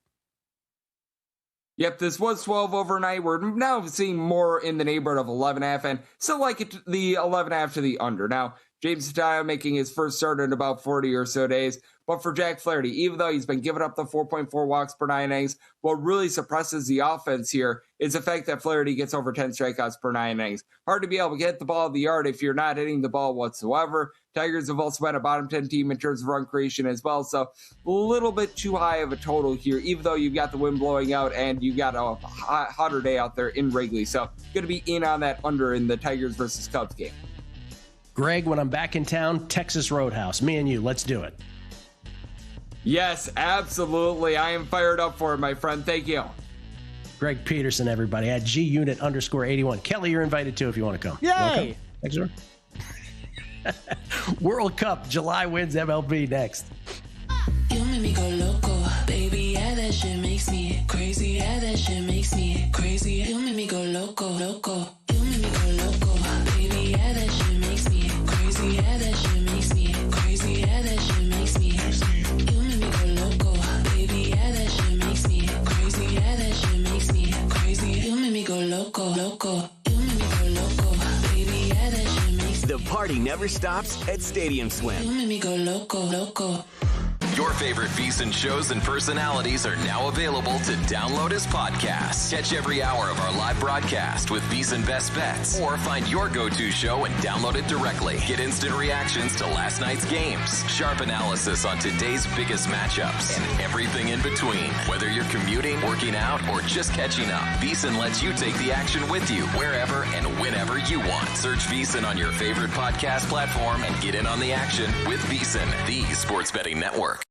S14: Yep, this was 12 overnight. We're now seeing more in the neighborhood of 11.5, and still like it, the 11.5 to the under. Now, James Tatia making his first start in about 40 or so days. But for Jack Flaherty, even though he's been giving up the 4.4 walks per 9 innings, what really suppresses the offense here is the fact that Flaherty gets over 10 strikeouts per 9 innings. Hard to be able to get the ball in the yard if you're not hitting the ball whatsoever. Tigers have also been a bottom 10 team in terms of run creation as well. So a little bit too high of a total here, even though you've got the wind blowing out and you got a hotter day out there in Wrigley. So going to be in on that under in the Tigers versus Cubs game.
S4: Greg, when I'm back in town, Texas Roadhouse. Me and you, let's do it.
S14: Yes, absolutely. I am fired up for it, my friend. Thank you.
S4: Greg Peterson, everybody, at GUnit_81. Kelly, you're invited too if you want to come.
S5: Yay!
S4: Thanks, sir. World Cup, July wins MLB next.
S15: You make me go loco, baby, yeah, that shit makes me crazy, yeah, that shit makes me crazy. You make me go loco, loco. You make me go loco, baby, yeah, that shit makes me crazy, yeah, that shit makes me crazy, yeah, that shit makes me crazy. You make me go loco, baby, yeah, that shit makes me crazy, yeah, that shit makes me crazy. You make me go loco, loco. You make me go loco, baby, yeah, that shit makes me.
S16: The party never stops at Stadium Swim.
S15: You make me go loco, loco.
S16: Your favorite VSiN shows and personalities are now available to download as podcasts. Catch every hour of our live broadcast with VSiN Best Bets, or find your go-to show and download it directly. Get instant reactions to last night's games, sharp analysis on today's biggest matchups, and everything in between. Whether you're commuting, working out, or just catching up, VSiN lets you take the action with you wherever and whenever you want. Search VSiN on your favorite podcast platform and get in on the action with VSiN, the sports betting network.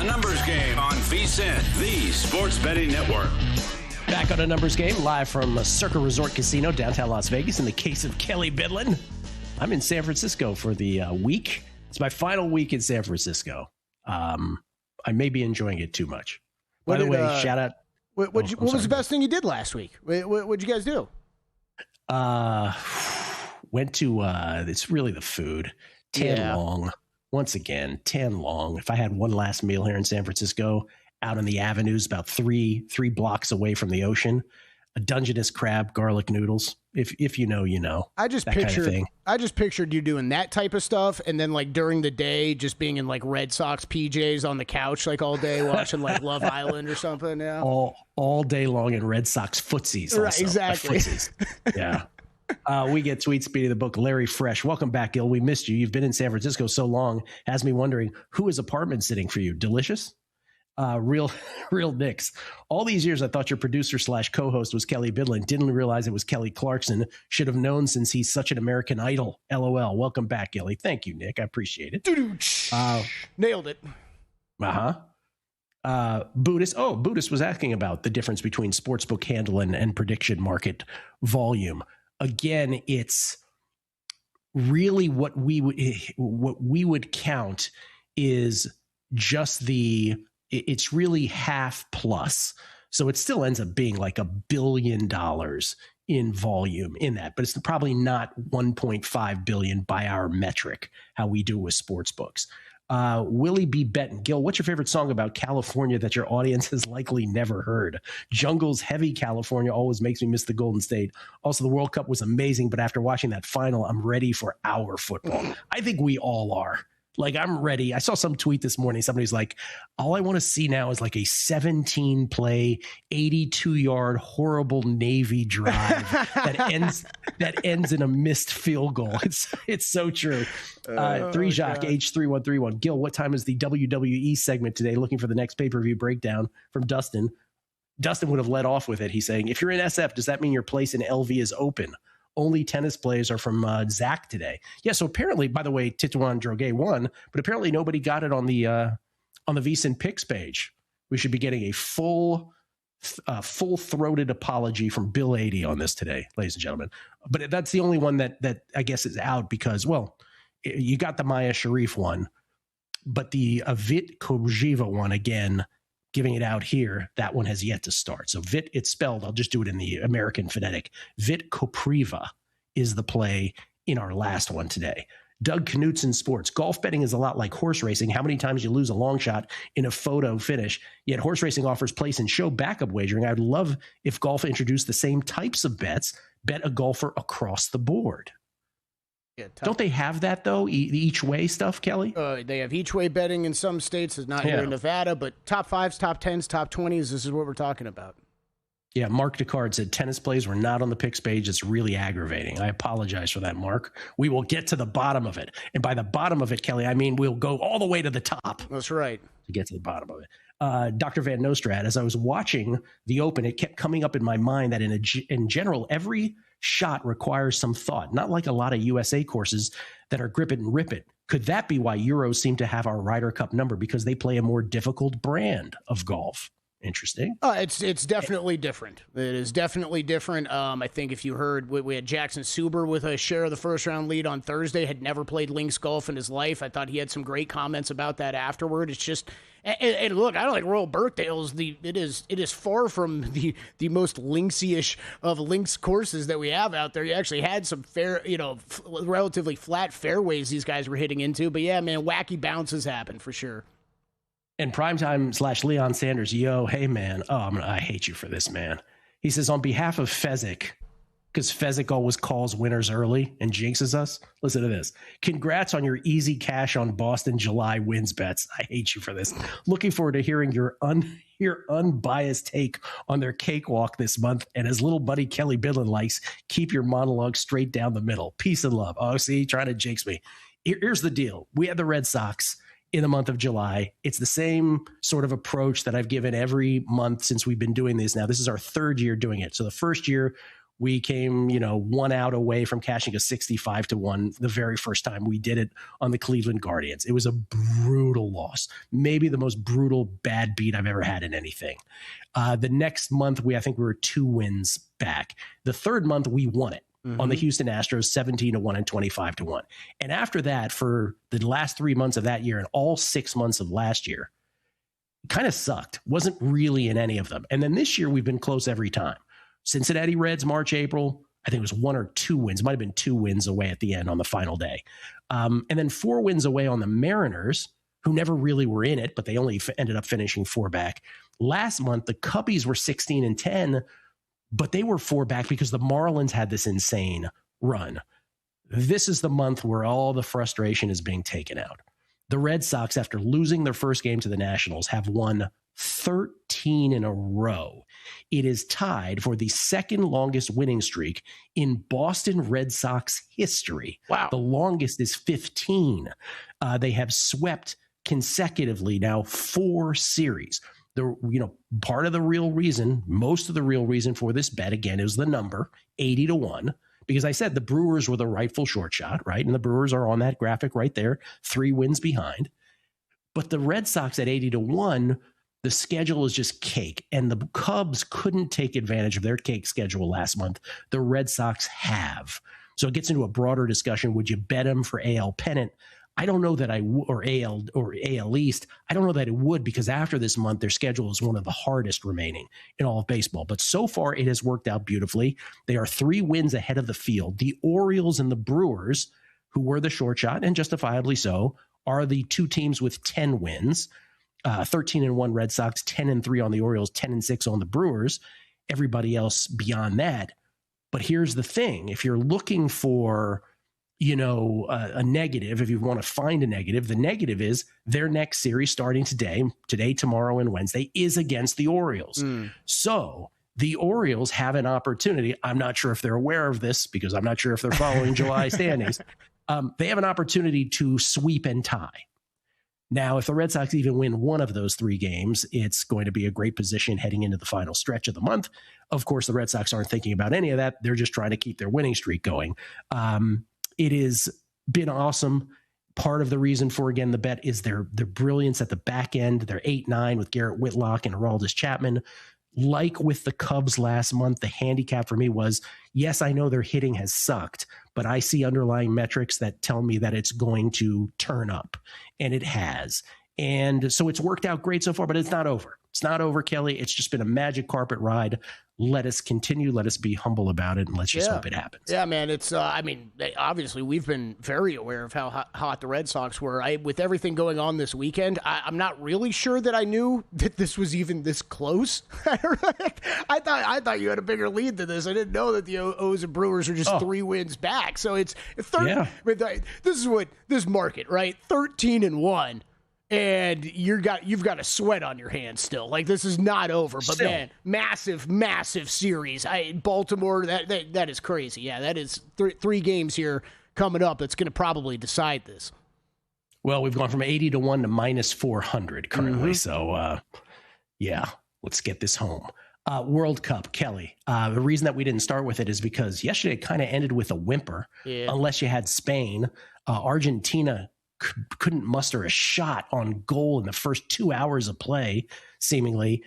S1: A numbers game on VSiN, the sports betting network.
S4: Back on A Numbers Game, live from Circa Resort Casino, downtown Las Vegas. In the case of Kelly Bidlin, I'm in San Francisco for the week. It's my final week in San Francisco. I may be enjoying it too much. By the way, shout out.
S5: What was the best thing you did last week? What'd you guys do?
S4: Went to, it's really the food. Tan Long. Once again, Tan Long. If I had one last meal here in San Francisco, out on the avenues, about three blocks away from the ocean, a Dungeness crab, garlic noodles. If you know, you know.
S5: I just pictured you doing that type of stuff, and then like during the day, just being in like Red Sox PJs on the couch like all day, watching like Love Island or something. Yeah,
S4: all day long in Red Sox footsies.
S5: Right,
S4: also.
S5: exactly.
S4: Footsies. Yeah. We get tweet speed of the book. Larry Fresh, welcome back, Gil. We missed you. You've been in San Francisco so long, has me wondering who is apartment sitting for you. Delicious. Real Nicks. All these years, I thought your producer / co-host was Kelly Bidlin. Didn't realize it was Kelly Clarkson. Should have known since he's such an American Idol. LOL. Welcome back, Gilly. Thank you, Nick. I appreciate it.
S5: Nailed it.
S4: Buddhist was asking about the difference between sportsbook handle and prediction market volume. Again, it's really what we would count is just it's really half plus. So it still ends up being like $1 billion in volume in that, but it's probably not 1.5 billion by our metric, how we do with sports books. Willie B. Benton. Gil, what's your favorite song about California that your audience has likely never heard? Jungle's Heavy California always makes me miss the Golden State. Also, the World Cup was amazing, but after watching that final, I'm ready for our football. I think we all are. Like, I'm ready. I saw some tweet this morning. Somebody's like, all I want to see now is like a 17-play, 82-yard, horrible Navy drive that ends in a missed field goal. It's so true. Three Jacques, H3131. Gil, what time is the WWE segment today? Looking for the next pay-per-view breakdown from Dustin. Dustin would have led off with it. He's saying, if you're in SF, does that mean your place in LV is open? Only tennis plays are from Zach today. Yeah, so apparently, by the way, Tituan Droguet won, but apparently nobody got it on the VSiN picks page. We should be getting a full-throated apology from Bill 80 on this today, ladies and gentlemen. But that's the only one that I guess is out because, well, you got the Maya Sharif one, but the Avit Kojiva one, again, giving it out here, that one has yet to start. So Vit, it's spelled, I'll just do it in the American phonetic. Vit Kopriva is the play in our last one today. Doug Knutson Sports. Golf betting is a lot like horse racing. How many times you lose a long shot in a photo finish, yet horse racing offers place and show backup wagering. I would love if golf introduced the same types of bets, bet a golfer across the board. Yeah, don't they have that, though, the each-way stuff, Kelly?
S5: They have each-way betting in some states. It's not here in Nevada, but top 5s, top 10s, top 20s, this is what we're talking about.
S4: Yeah, Mark Descartes said tennis plays were not on the picks page. It's really aggravating. I apologize for that, Mark. We will get to the bottom of it. And by the bottom of it, Kelly, I mean we'll go all the way to the top.
S5: That's right.
S4: To get to the bottom of it. Dr. Van Nostrad, as I was watching the Open, it kept coming up in my mind that in general, every shot requires some thought, not like a lot of USA courses that are grip it and rip it. Could that be why Euros seem to have our Ryder Cup number? Because they play a more difficult brand of golf. Interesting.
S5: It's definitely different. It is definitely different. I think if you heard, we had Jackson Suber with a share of the first round lead on Thursday, had never played links golf in his life. I thought he had some great comments about that afterward. It's just, and look, I don't like Royal Birkdale. It is far from the most linksy-ish of links courses that we have out there. You actually had some fair, relatively flat fairways these guys were hitting into. But yeah, man, wacky bounces happen for sure.
S4: And Primetime / Leon Sanders, yo, hey, man. Oh, I hate you for this, man. He says, on behalf of Fezzik, because Fezzik always calls winners early and jinxes us. Listen to this. Congrats on your easy cash on Boston July wins bets. I hate you for this. Looking forward to hearing your unbiased take on their cakewalk this month. And as little buddy Kelly Bidlin likes, keep your monologue straight down the middle. Peace and love. Oh, see, trying to jinx me. Here's the deal. We had the Red Sox in the month of July. It's the same sort of approach that I've given every month since we've been doing this now. This is our third year doing it. So the first year We came, one out away from cashing a 65-1 the very first time we did it on the Cleveland Guardians. It was a brutal loss, maybe the most brutal bad beat I've ever had in anything. The next month, I think we were 2 wins back. The third month, we won it on the Houston Astros, 17-1 and 25-1. And after that, for the last 3 months of that year and all 6 months of last year, it kind of sucked. Wasn't really in any of them. And then this year, we've been close every time. Cincinnati Reds, March, April, I think it was 1 or 2 wins. Might have been 2 wins away at the end on the final day. And then 4 wins away on the Mariners, who never really were in it, but they only ended up finishing 4 back. Last month, the Cubbies were 16-10, but they were 4 back because the Marlins had this insane run. This is the month where all the frustration is being taken out. The Red Sox, after losing their first game to the Nationals, have won 13 in a row. It is tied for the second longest winning streak in Boston Red Sox history.
S5: Wow.
S4: The longest is 15. They have swept consecutively now 4 series. Part of the real reason, most of the real reason for this bet, again, is the number 80-1. Because I said the Brewers were the rightful short shot, right? And the Brewers are on that graphic right there, 3 wins behind. But the Red Sox at 80-1, the schedule is just cake. And the Cubs couldn't take advantage of their cake schedule last month. The Red Sox have. So it gets into a broader discussion. Would you bet them for AL pennant? I don't know that or AL East. I don't know that it would, because after this month, their schedule is one of the hardest remaining in all of baseball. But so far, it has worked out beautifully. They are 3 wins ahead of the field. The Orioles and the Brewers, who were the short shot, and justifiably so, are the 2 teams with 10 wins. 13-1 Red Sox, 10-3 on the Orioles, 10-6 on the Brewers. Everybody else beyond that. But here's the thing. If you're looking for a negative, if you want to find a negative, the negative is their next series starting today, tomorrow, and Wednesday is against the Orioles. So the Orioles have an opportunity. I'm not sure if they're aware of this because I'm not sure if they're following July standings. They have an opportunity to sweep and tie. Now, if the Red Sox even win one of those 3 games, it's going to be a great position heading into the final stretch of the month. Of course, the Red Sox aren't thinking about any of that. They're just trying to keep their winning streak going. It has been awesome. Part of the reason for, again, the bet is their brilliance at the back end. They're 8-9 with Garrett Whitlock and Aroldis Chapman. Like with the Cubs last month, the handicap for me was, yes, I know their hitting has sucked, but I see underlying metrics that tell me that it's going to turn up, and it has. And so it's worked out great so far, but it's not over. It's not over, Kelly. It's just been a magic carpet ride. Let us continue. Let us be humble about it, and let's just hope it happens.
S5: Yeah, man. It's, obviously, we've been very aware of how hot the Red Sox were. With everything going on this weekend, I'm not really sure that I knew that this was even this close. I thought you had a bigger lead than this. I didn't know that the O's and Brewers are just 3 wins back. So it's 30. Yeah. This is what this market, right? 13-1. And you've got a sweat on your hands still. Like, this is not over. But still, man, massive series. Baltimore, that is crazy. Yeah, that is 3 games here coming up that's going to probably decide this.
S4: Well, we've gone from 80-1 to -400 currently. So, let's get this home. World Cup, Kelly. The reason that we didn't start with it is because yesterday it kind of ended with a whimper. Yeah. Unless you had Spain. Argentina couldn't muster a shot on goal in the first 2 hours of play, seemingly.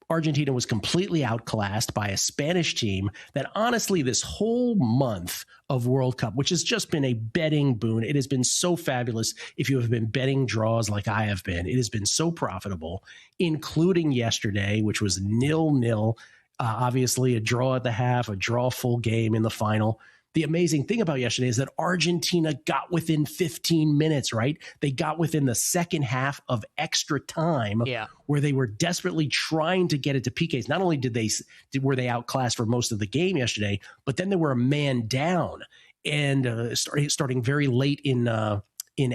S4: Argentina was completely outclassed by a Spanish team that, honestly, this whole month of World Cup, which has just been a betting boon, it has been so fabulous. If you have been betting draws like I have been, it has been so profitable, including yesterday, which was 0-0. Obviously, a draw at the half, a draw full game in the final. The amazing thing about yesterday is that Argentina got within 15 minutes, right? They got within the second half of extra time, where they were desperately trying to get it to PKs. Not only were they outclassed for most of the game yesterday, but then they were a man down, and starting very late in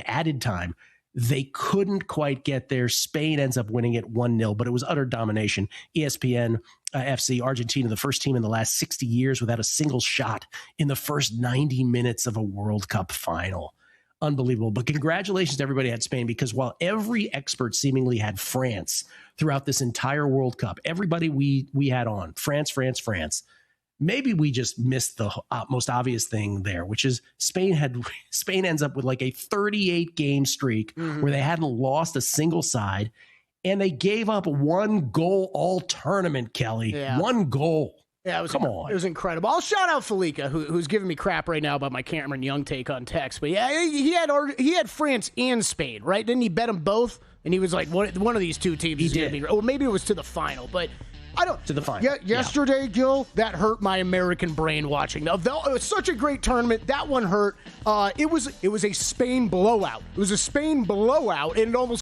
S4: added time. They couldn't quite get there. Spain ends up winning it 1-0, but it was utter domination. ESPN FC, Argentina, the first team in the last 60 years without a single shot in the first 90 minutes of a World Cup final. Unbelievable. But congratulations to everybody at Spain, because while every expert seemingly had France throughout this entire World Cup, everybody we had on, France, maybe we just missed the most obvious thing there, which is Spain ends up with like a 38 game streak where they hadn't lost a single side, and they gave up 1 goal all tournament, Kelly.
S5: Yeah.
S4: 1 goal.
S5: Yeah, it was
S4: Come on.
S5: It was incredible. I'll shout out Felica, who's giving me crap right now about my Cameron Young take on text. But yeah, he had France and Spain, right? Didn't he bet them both? And he was like, one of these two teams is going to be. Or maybe it was to the final, but. I don't
S4: to the final.
S5: Yeah, yesterday, Gil, that hurt my American brain watching. Now, it was such a great tournament. That one hurt. It was a Spain blowout. It was a Spain blowout, and it almost